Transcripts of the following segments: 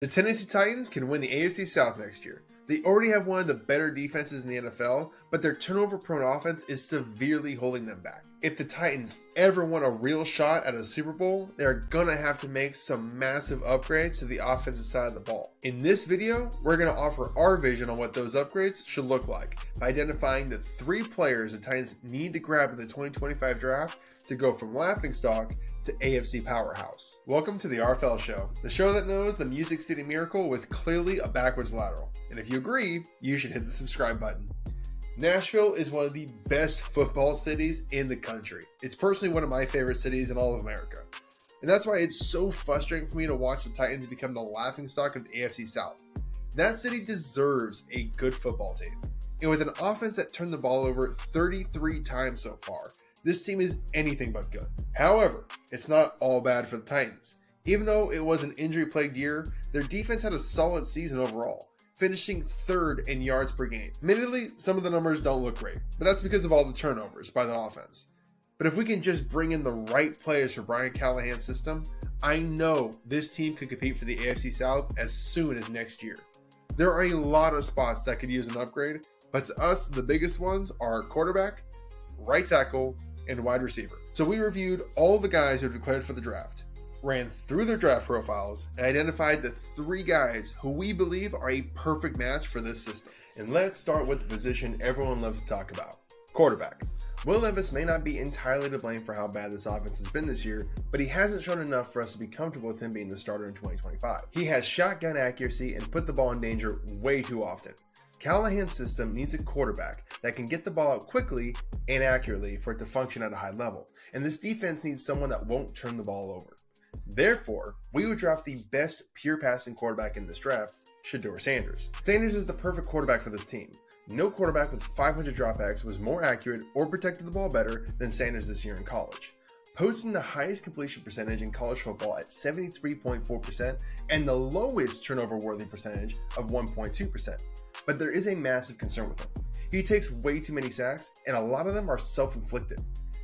The Tennessee Titans can win the AFC South next year. They already have one of the better defenses in the NFL, but their turnover-prone offense is severely holding them back. If the Titans ever want a real shot at a Super Bowl, they're gonna have to make some massive upgrades to the offensive side of the ball. In this video, we're gonna offer our vision on what those upgrades should look like by identifying the 3 players the Titans need to grab in the 2025 draft to go from laughingstock to AFC powerhouse. Welcome to the RFL Show, the show that knows the Music City Miracle was clearly a backwards lateral. And if you agree, you should hit the subscribe button. Nashville is one of the best football cities in the country. It's personally one of my favorite cities in all of America. And that's why it's so frustrating for me to watch the Titans become the laughingstock of the AFC South. That city deserves a good football team. And with an offense that turned the ball over 33 times so far, this team is anything but good. However, it's not all bad for the Titans. Even though it was an injury-plagued year, their defense had a solid season overall, finishing 3rd in yards per game. Admittedly, some of the numbers don't look great, but that's because of all the turnovers by the offense. But if we can just bring in the right players for Brian Callahan's system, I know this team could compete for the AFC South as soon as next year. There are a lot of spots that could use an upgrade, but to us, the biggest ones are quarterback, right tackle, and wide receiver. So we reviewed all the guys who have declared for the draft, ran through their draft profiles, and identified the 3 guys who we believe are a perfect match for this system. And let's start with the position everyone loves to talk about, quarterback. Will Levis may not be entirely to blame for how bad this offense has been this year, but he hasn't shown enough for us to be comfortable with him being the starter in 2025. He has shotgun accuracy and put the ball in danger way too often. Callahan's system needs a quarterback that can get the ball out quickly and accurately for it to function at a high level, and this defense needs someone that won't turn the ball over. Therefore, we would draft the best pure passing quarterback in this draft, Shedeur Sanders. Sanders is the perfect quarterback for this team. No quarterback with 500 dropbacks was more accurate or protected the ball better than Sanders this year in college, posting the highest completion percentage in college football at 73.4% and the lowest turnover-worthy percentage of 1.2%. But there is a massive concern with him. He takes way too many sacks, and a lot of them are self-inflicted.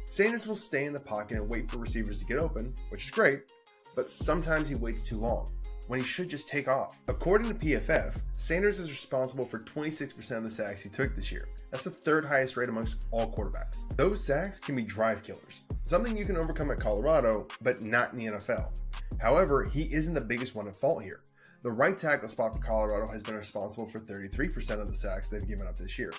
Sanders will stay in the pocket and wait for receivers to get open, which is great, but sometimes he waits too long, when he should just take off. According to PFF, Sanders is responsible for 26% of the sacks he took this year. That's the 3rd highest rate amongst all quarterbacks. Those sacks can be drive killers, something you can overcome at Colorado, but not in the NFL. However, he isn't the biggest one at fault here. The right tackle spot for Colorado has been responsible for 33% of the sacks they've given up this year,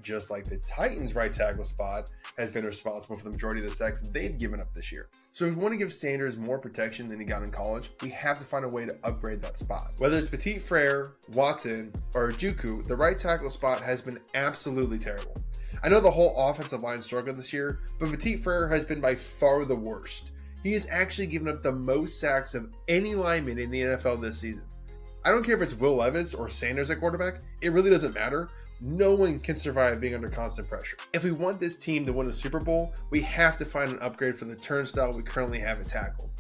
just like the Titans' right tackle spot has been responsible for the majority of the sacks they've given up this year. So if we want to give Sanders more protection than he got in college, we have to find a way to upgrade that spot. Whether it's Petit Frere, Watson, or Juku, the right tackle spot has been absolutely terrible. I know the whole offensive line struggled this year, but Petit Frere has been by far the worst. He has actually given up the most sacks of any lineman in the NFL this season. I don't care if it's Will Levis or Sanders at quarterback, it really doesn't matter. No one can survive being under constant pressure. If we want this team to win a Super Bowl, we have to find an upgrade for the turnstile we currently have at tackle.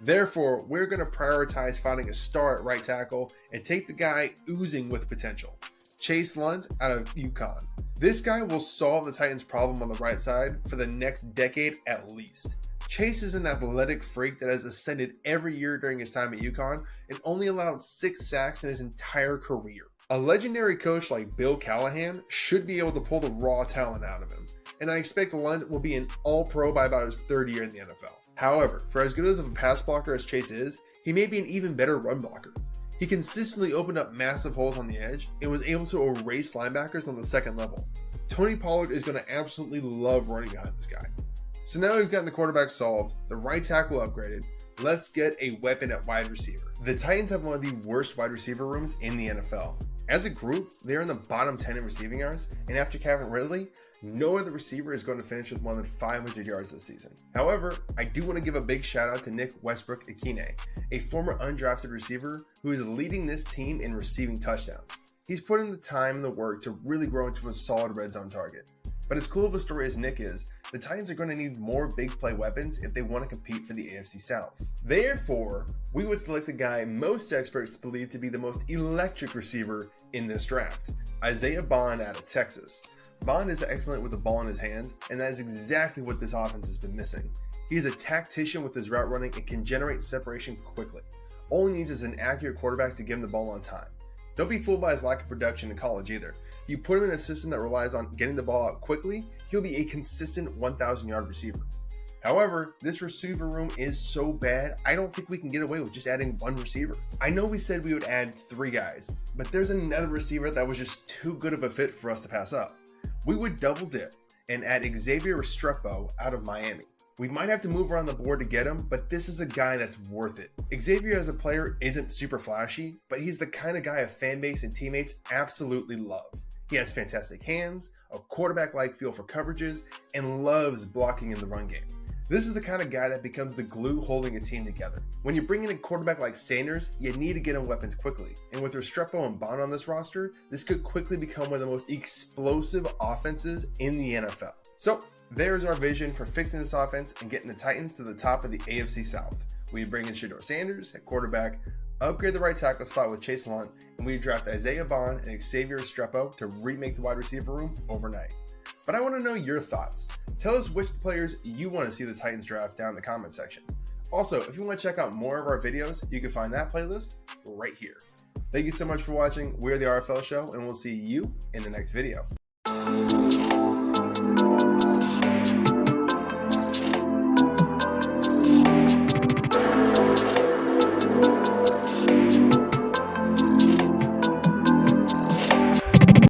Therefore, we're going to prioritize finding a star at right tackle and take the guy oozing with potential, Chase Lunt out of UConn. This guy will solve the Titans' problem on the right side for the next decade at least. Chase is an athletic freak that has ascended every year during his time at UConn and only allowed 6 sacks in his entire career. A legendary coach like Bill Callahan should be able to pull the raw talent out of him, and I expect Lund will be an all-pro by about his 3rd year in the NFL. However, for as good as of a pass blocker as Chase is, he may be an even better run blocker. He consistently opened up massive holes on the edge and was able to erase linebackers on the 2nd level. Tony Pollard is going to absolutely love running behind this guy. So now we've gotten the quarterback solved, the right tackle upgraded, let's get a weapon at wide receiver. The Titans have one of the worst wide receiver rooms in the NFL. As a group, they're in the bottom 10 in receiving yards, and after Calvin Ridley, no other receiver is going to finish with more than 500 yards this season. However, I do want to give a big shout out to Nick Westbrook-Ikhine, a former undrafted receiver who is leading this team in receiving touchdowns. He's put in the time and the work to really grow into a solid red zone target. But as cool of a story as Nick is, the Titans are going to need more big play weapons if they want to compete for the AFC South. Therefore, we would select the guy most experts believe to be the most electric receiver in this draft, Isaiah Bond out of Texas. Bond is excellent with the ball in his hands, and that is exactly what this offense has been missing. He is a tactician with his route running and can generate separation quickly. All he needs is an accurate quarterback to give him the ball on time. Don't be fooled by his lack of production in college either. You put him in a system that relies on getting the ball out quickly, he'll be a consistent 1,000-yard receiver. However, this receiver room is so bad, I don't think we can get away with just adding one receiver. I know we said we would add 3 guys, but there's another receiver that was just too good of a fit for us to pass up. We would double dip and add Xavier Restrepo out of Miami. We might have to move around the board to get him, but this is a guy that's worth it. Xavier as a player isn't super flashy, but he's the kind of guy a fan base and teammates absolutely love. He has fantastic hands, a quarterback-like feel for coverages, and loves blocking in the run game. This is the kind of guy that becomes the glue holding a team together. When you bring in a quarterback like Sanders, you need to get him weapons quickly. And with Restrepo and Bond on this roster, this could quickly become one of the most explosive offenses in the NFL. So there's our vision for fixing this offense and getting the Titans to the top of the AFC South. We bring in Shedeur Sanders at quarterback, upgrade the right tackle spot with Chase Lunt, and we draft Isaiah Bond and Xavier Restrepo to remake the wide receiver room overnight. But I want to know your thoughts. Tell us which players you want to see the Titans draft down in the comment section. Also, if you want to check out more of our videos, you can find that playlist right here. Thank you so much for watching. We're the RFL Show, and we'll see you in the next video.